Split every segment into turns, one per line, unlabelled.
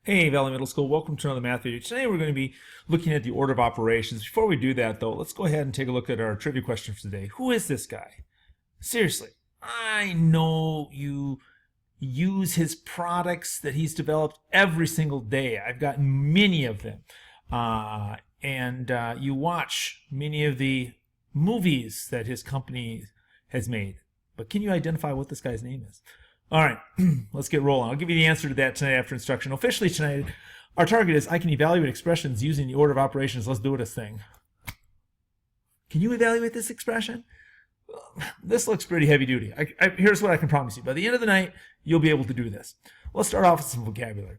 Hey, Valley Middle School, welcome to another math video. Today we're going to be looking at the order of operations. Before we do that, though, let's go ahead and take a look at our trivia question for today. Who is this guy? Seriously, I know you use his products that he's developed every single day. I've got many of them. You watch many of the movies that his company has made. But can you identify what this guy's name is? All right, let's get rolling. I'll give you the answer to that tonight after instruction. Officially tonight, our target is I can evaluate expressions using the order of operations. Let's do this thing. Can you evaluate this expression? This looks pretty heavy duty. Here's what I can promise you. By the end of the night, you'll be able to do this. Let's start off with some vocabulary.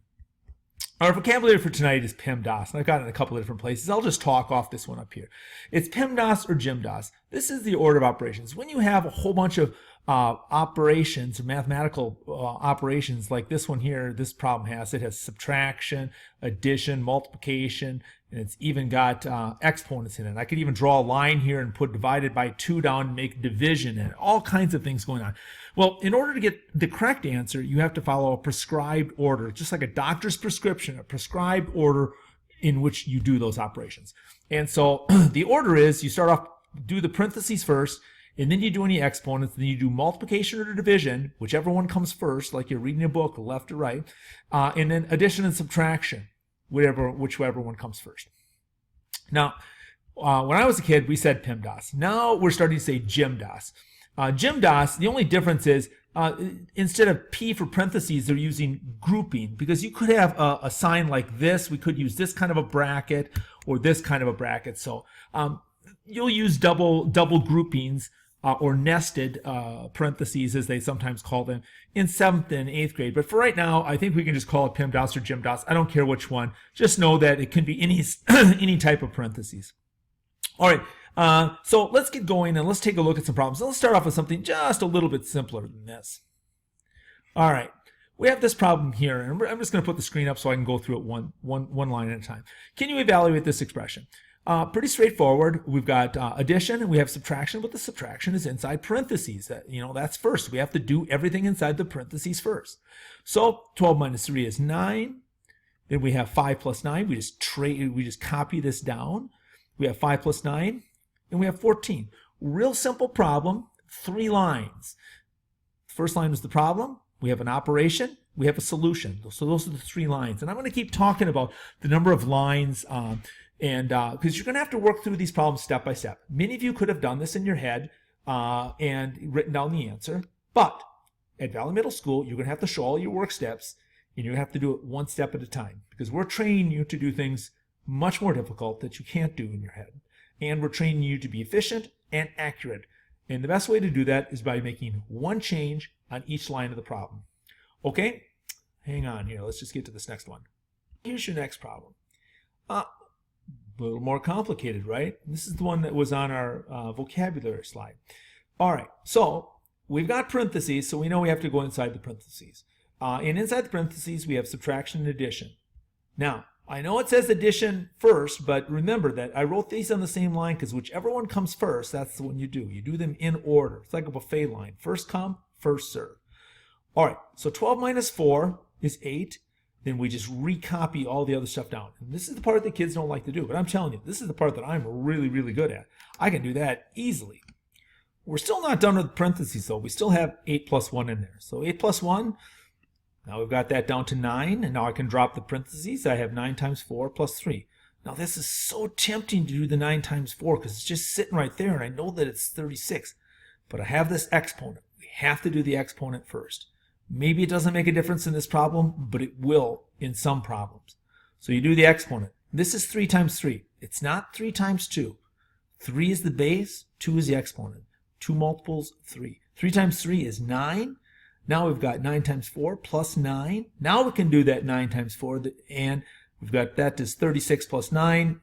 Our vocabulary for tonight is PEMDAS, and I've got it in a couple of different places. I'll just talk off this one up here. It's PEMDAS or GEMDAS. This is the order of operations. When you have a whole bunch of operations, mathematical operations like this one here, this problem has. It has subtraction, addition, multiplication, and it's even got exponents in it. I could even draw a line here and put divided by 2 down and make division and all kinds of things going on. Well, in order to get the correct answer, you have to follow a prescribed order, just like a doctor's prescription, a prescribed order in which you do those operations. And so the order is you start off, do the parentheses first, and then you do any exponents, then you do multiplication or division, whichever one comes first, like you're reading a book, left or right, and then addition and subtraction, whichever one comes first. Now, when I was a kid, we said PEMDAS. Now we're starting to say GEMDAS. GEMDAS, the only difference is instead of P for parentheses, they're using grouping, because you could have a sign like this. We could use this kind of a bracket or this kind of a bracket. So you'll use double groupings or nested parentheses, as they sometimes call them, in 7th and 8th grade. But for right now, I think we can just call it PEMDAS or GEMDAS. I don't care which one. Just know that it can be any, any type of parentheses. All right, so let's get going and let's take a look at some problems. Let's start off with something just a little bit simpler than this. All right, we have this problem here, and I'm just going to put the screen up so I can go through it one line at a time. Can you evaluate this expression? Pretty straightforward. We've got addition and we have subtraction, but the subtraction is inside parentheses. That's first. We have to do everything inside the parentheses first. So 12 minus 3 is 9. Then we have 5 plus 9. We just copy this down. We have 5 plus 9, and we have 14. Real simple problem, 3 lines. First line was the problem. We have an operation. We have a solution. So those are the 3 lines. And I'm going to keep talking about the number of lines because you're going to have to work through these problems step by step. Many of you could have done this in your head and written down the answer, but at Valley Middle School, you're going to have to show all your work steps, and you have to do it one step at a time, because we're training you to do things much more difficult that you can't do in your head, and we're training you to be efficient and accurate. And the best way to do that is by making one change on each line of the problem. Okay, hang on here. Let's just get to this next one. Here's your next problem. A little more complicated, right? This is the one that was on our vocabulary slide. All right, so we've got parentheses, so we know we have to go inside the parentheses. And inside the parentheses, we have subtraction and addition. Now, I know it says addition first, but remember that I wrote these on the same line because whichever one comes first, that's the one you do. You do them in order. It's like a buffet line. First come, first serve. All right, so 12 minus 4 is 8. Then we just recopy all the other stuff down. And this is the part that kids don't like to do, but I'm telling you, this is the part that I'm really, really good at. I can do that easily. We're still not done with parentheses, though. We still have 8 plus 1 in there. So 8 plus 1, now we've got that down to 9, and now I can drop the parentheses. I have 9 times 4 plus 3. Now this is so tempting to do the 9 times 4 because it's just sitting right there, and I know that it's 36. But I have this exponent. We have to do the exponent first. Maybe it doesn't make a difference in this problem, but it will in some problems. So you do the exponent. This is 3 times 3. It's not 3 times 2. 3 is the base, 2 is the exponent. 2 multiples, 3. 3 times 3 is 9. Now we've got 9 times 4 plus 9. Now we can do that 9 times 4, and we've got that is 36 plus 9.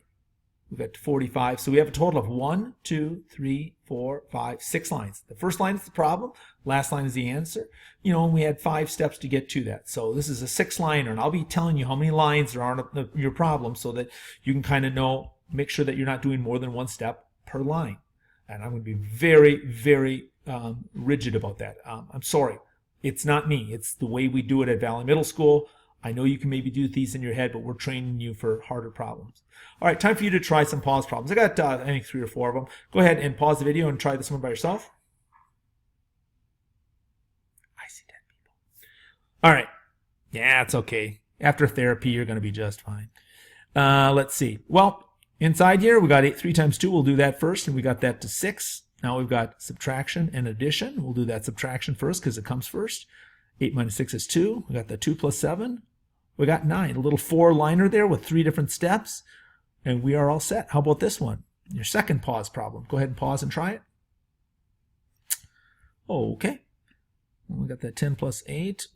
We've got 45. So we have a total of 1, 2, 3, 4, 5, 6 lines. The first line is the problem. Last line is the answer. And we had 5 steps to get to that. So this is a 6-liner, and I'll be telling you how many lines there are in your problem so that you can kind of know, make sure that you're not doing more than 1 step per line. And I'm going to be very, very rigid about that. I'm sorry. It's not me. It's the way we do it at Valley Middle School. I know you can maybe do these in your head, but we're training you for harder problems. All right, time for you to try some pause problems. I got, I think, 3 or 4 of them. Go ahead and pause the video and try this one by yourself. I see dead people. All right. Yeah, it's okay. After therapy, you're going to be just fine. Let's see. Well, inside here, we got 3 times 2. We'll do that first, and we got that to 6. Now we've got subtraction and addition. We'll do that subtraction first because it comes first. 8 minus 6 is 2. We got the 2 plus 7. We got 9. A little 4-liner there with 3 different steps. And we are all set. How about this one? Your second pause problem. Go ahead and pause and try it. Okay. We got that 10 plus 8.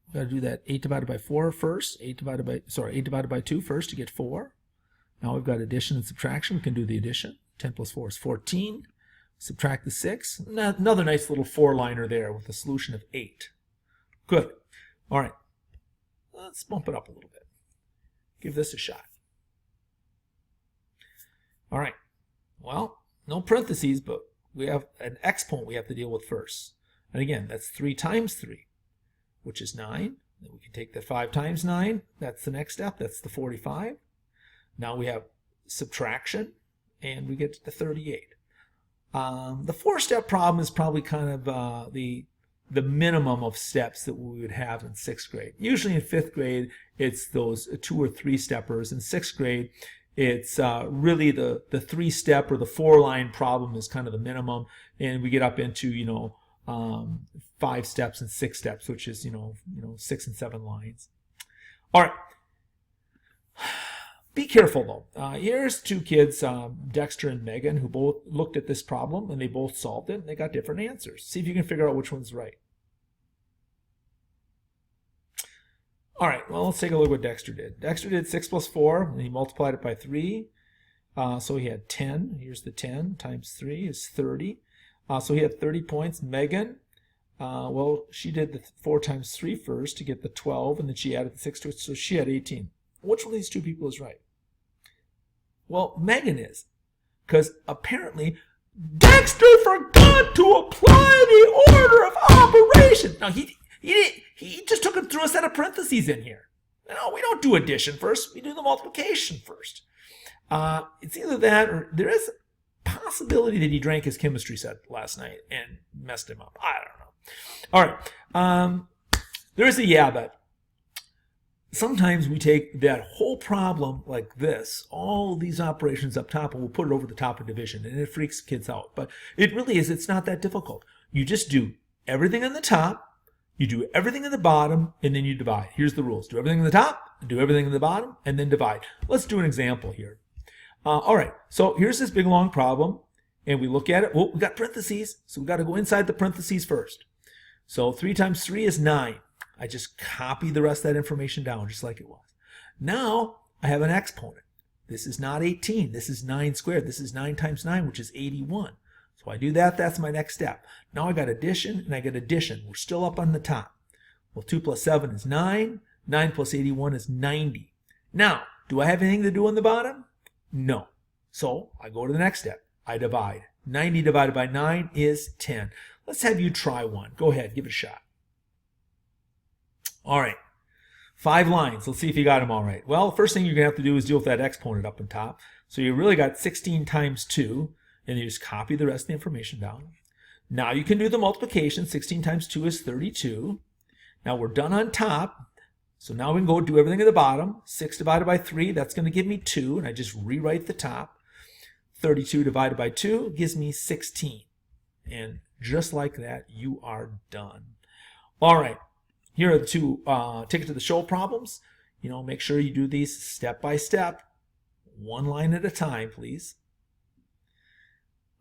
We've got to do that 8 divided by 4 first. 8 divided by 2 first to get 4. Now we've got addition and subtraction. We can do the addition. 10 plus 4 is 14. Subtract the 6. Another nice little 4-liner there with a solution of 8. Good. All right. Let's bump it up a little bit. Give this a shot. All right. Well, no parentheses, but we have an exponent we have to deal with first. And again, that's 3 times 3, which is 9. Then we can take the 5 times 9. That's the next step. That's the 45. Now we have subtraction, and we get to the 38. The 4-step problem is probably kind of the minimum of steps that we would have in 6th grade. Usually in 5th grade, it's those 2 or 3 steppers. In 6th grade, it's really the 3-step or the 4-line problem is kind of the minimum, and we get up into 5 steps and 6 steps, which is 6 and 7 lines. All right. Be careful though. Here's 2 kids, Dexter and Megan, who both looked at this problem and they both solved it and they got different answers. See if you can figure out which one's right. All right, well, let's take a look at what Dexter did. Dexter did 6 plus 4, and he multiplied it by 3. So he had 10. Here's the 10 times 3 is 30. So he had 30 points. Megan, well, she did the 4 times 3 first to get the 12, and then she added the 6 to it, so she had 18. Which one of these 2 people is right? Well, Megan is, because apparently Dexter forgot to apply the order of operation. Now, he just took him through a set of parentheses in here. No, we don't do addition first. We do the multiplication first. It's either that or there is a possibility that he drank his chemistry set last night and messed him up. I don't know. All right. There is a but sometimes we take that whole problem like this, all these operations up top, and we'll put it over the top of division, and it freaks kids out. But it really is, it's not that difficult. You just do everything on the top, you do everything in the bottom, and then you divide. Here's the rules. Do everything in the top, do everything in the bottom, and then divide. Let's do an example here. All right, so here's this big long problem, and we look at it. Well, we got parentheses, so we got to go inside the parentheses first. So 3 times 3 is 9. I just copy the rest of that information down just like it was. Now I have an exponent. This is not 18. This is 9 squared. This is 9 times 9, which is 81. So I do that. That's my next step. Now I got addition and I got addition. We're still up on the top. Well, 2 plus 7 is 9. 9 plus 81 is 90. Now, do I have anything to do on the bottom? No. So I go to the next step. I divide. 90 divided by 9 is 10. Let's have you try one. Go ahead. Give it a shot. All right. 5 lines. Let's see if you got them all right. Well, the first thing you're going to have to do is deal with that exponent up on top. So you really got 16 times 2, and you just copy the rest of the information down. Now you can do the multiplication. 16 times 2 is 32. Now we're done on top. So now we can go do everything at the bottom. 6 divided by 3, that's going to give me 2, and I just rewrite the top. 32 divided by 2 gives me 16. And just like that, you are done. All right. Here are the 2 ticket to the show problems. Make sure you do these step by step, 1 line at a time, please.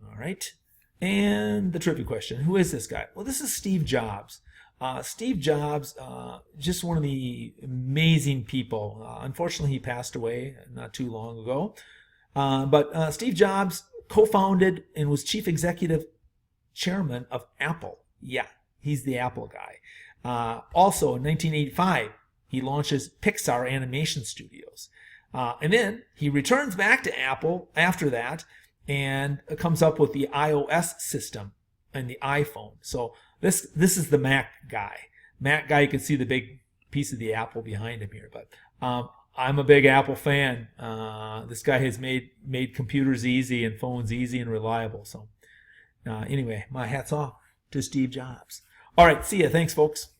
All right. And the trivia question. Who is this guy? Well, this is Steve Jobs. Steve Jobs, just one of the amazing people. Unfortunately, he passed away not too long ago. But Steve Jobs co-founded and was chief executive chairman of Apple. Yeah, he's the Apple guy. Also, in 1985, he launches Pixar Animation Studios. And then he returns back to Apple after that and comes up with the iOS system and the iPhone. So this is the Mac guy. Mac guy, you can see the big piece of the apple behind him here. But I'm a big Apple fan. This guy has made computers easy and phones easy and reliable. So anyway, my hat's off to Steve Jobs. All right, see ya. Thanks, folks.